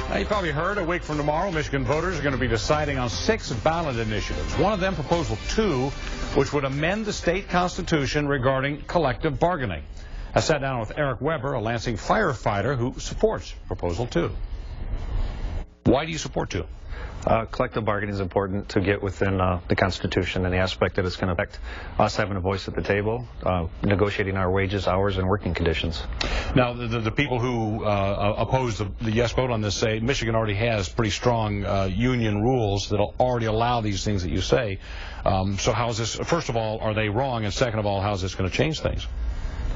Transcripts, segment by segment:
Now, you probably heard a week from tomorrow, Michigan voters are going to be deciding on 6 ballot initiatives. One of them, Proposal 2, which would amend the state constitution regarding collective bargaining. I sat down with Eric Weber, a Lansing firefighter who supports Proposal 2. Why do you support 2? Collective bargaining is important to get within the Constitution and the aspect that it's going to affect us having a voice at the table, negotiating our wages, hours, and working conditions. Now, the people who oppose the yes vote on this say Michigan already has pretty strong union rules that already allow these things that you say. So how is this, first of all, are they wrong? And second of all, how is this going to change things?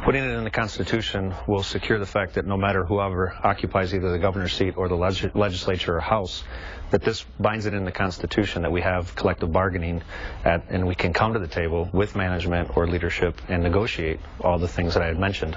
Putting it in the Constitution will secure the fact that no matter whoever occupies either the governor's seat or the legislature or House, that this binds it in the Constitution that we have collective bargaining and we can come to the table with management or leadership and negotiate all the things that I had mentioned,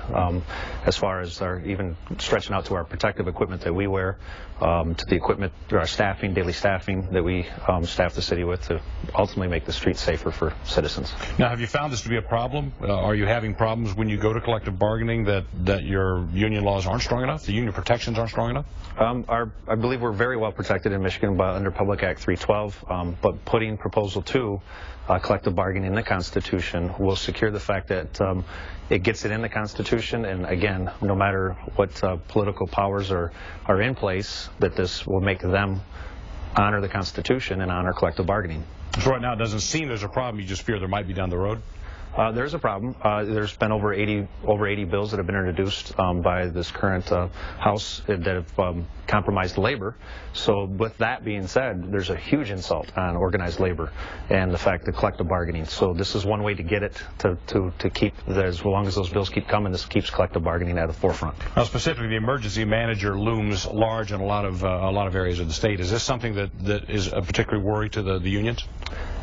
as far as even stretching out to our protective equipment that we wear, to the equipment, our staffing, daily staffing that we staff the city with to ultimately make the streets safer for citizens. Now, have you found this to be a problem? Are you having problems when you go to collective bargaining that your union laws aren't strong enough, the union protections aren't strong enough? I believe we're very well protected in Michigan under Public Act 312, but putting Proposal 2, collective bargaining in the Constitution, will secure the fact that it gets it in the Constitution, and again, no matter what political powers are in place, that this will make them honor the Constitution and honor collective bargaining. So right now it doesn't seem there's a problem, you just fear there might be down the road? There's a problem. There's been over 80 bills that have been introduced by this current House that have compromised labor. So with that being said, there's a huge insult on organized labor and the fact that collective bargaining. So this is one way to get it to keep, as long as those bills keep coming, this keeps collective bargaining at the forefront. Now, specifically, the emergency manager looms large in a lot of areas of the state. Is this something that is a particular worry to the unions?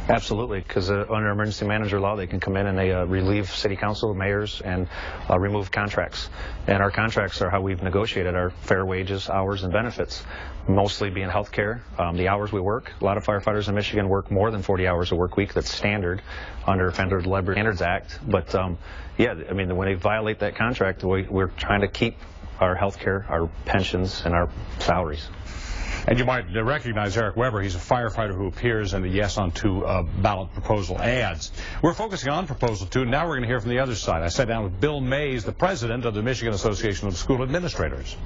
Absolutely, because under emergency manager law, they can come in and they relieve city council, mayors, and remove contracts. And our contracts are how we've negotiated our fair wages, hours, and benefits, mostly being health care, the hours we work. A lot of firefighters in Michigan work more than 40 hours a work week. That's standard under Federal Labor Standards Act. But, yeah, I mean, when they violate that contract, we're trying to keep our health care, our pensions, and our salaries. And you might recognize Eric Weber. He's a firefighter who appears in the Yes on 2 ballot proposal ads. We're focusing on Proposal 2. Now we're going to hear from the other side. I sat down with Bill Mays, the president of the Michigan Association of School Administrators.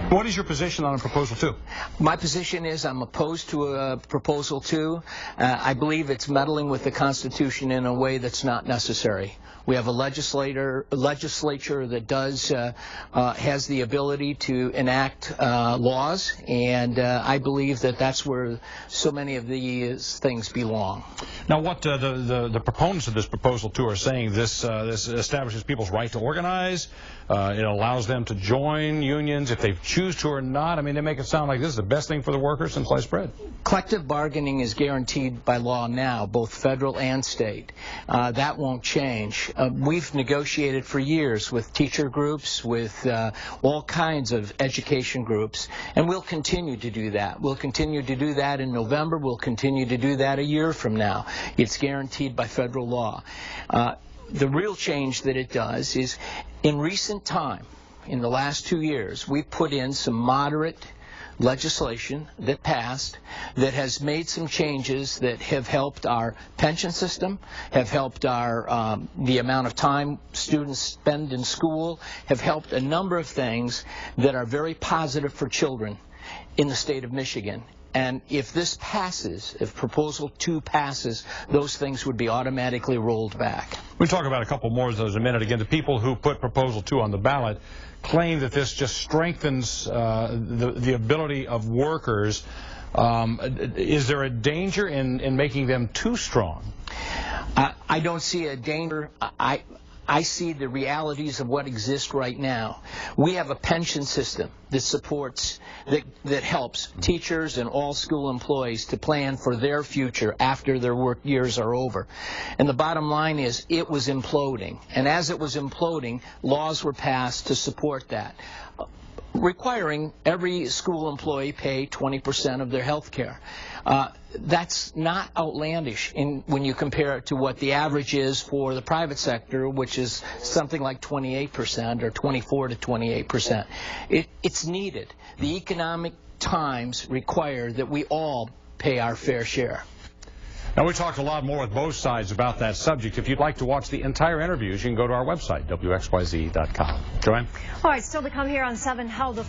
What is your position on Proposal 2? My position is I'm opposed to Proposal 2. I believe it's meddling with the Constitution in a way that's not necessary. We have a legislature that has the ability to enact laws, and I believe that that's where so many of these things belong. Now, what the proponents of this Proposal 2 are saying, this establishes people's right to organize. It allows them to join unions if they choose to or not. I mean, they make it sound like this is the best thing for the workers since sliced bread. Collective bargaining is guaranteed by law now, both federal and state. That won't change. We've negotiated for years with teacher groups, with all kinds of education groups, and we'll continue to do that. We'll continue to do that in November. We'll continue to do that a year from now. It's guaranteed by federal law. The real change that it does is, in recent time, in the last 2 years, we've put in some moderate legislation that passed that has made some changes that have helped our pension system, have helped our the amount of time students spend in school, have helped a number of things that are very positive for children in the state of Michigan. And if this passes, if Proposal 2 passes, those things would be automatically rolled back. We'll talk about a couple more of those in a minute. Again, the people who put Proposal 2 on the ballot claim that this just strengthens the ability of workers. Is there a danger in making them too strong? I don't see a danger. I see the realities of what exists right now. We have a pension system that supports, that helps teachers and all school employees to plan for their future after their work years are over. And the bottom line is it was imploding. And as it was imploding, laws were passed to support that, requiring every school employee pay 20% of their health care. that's not outlandish when you compare it to what the average is for the private sector, which is something like 28% or 24 to 28%. It's needed. The economic times require that we all pay our fair share. Now, we talked a lot more with both sides about that subject. If you'd like to watch the entire interviews, you can go to our website, WXYZ.com. Joanne? All right, still to come here on 7, how the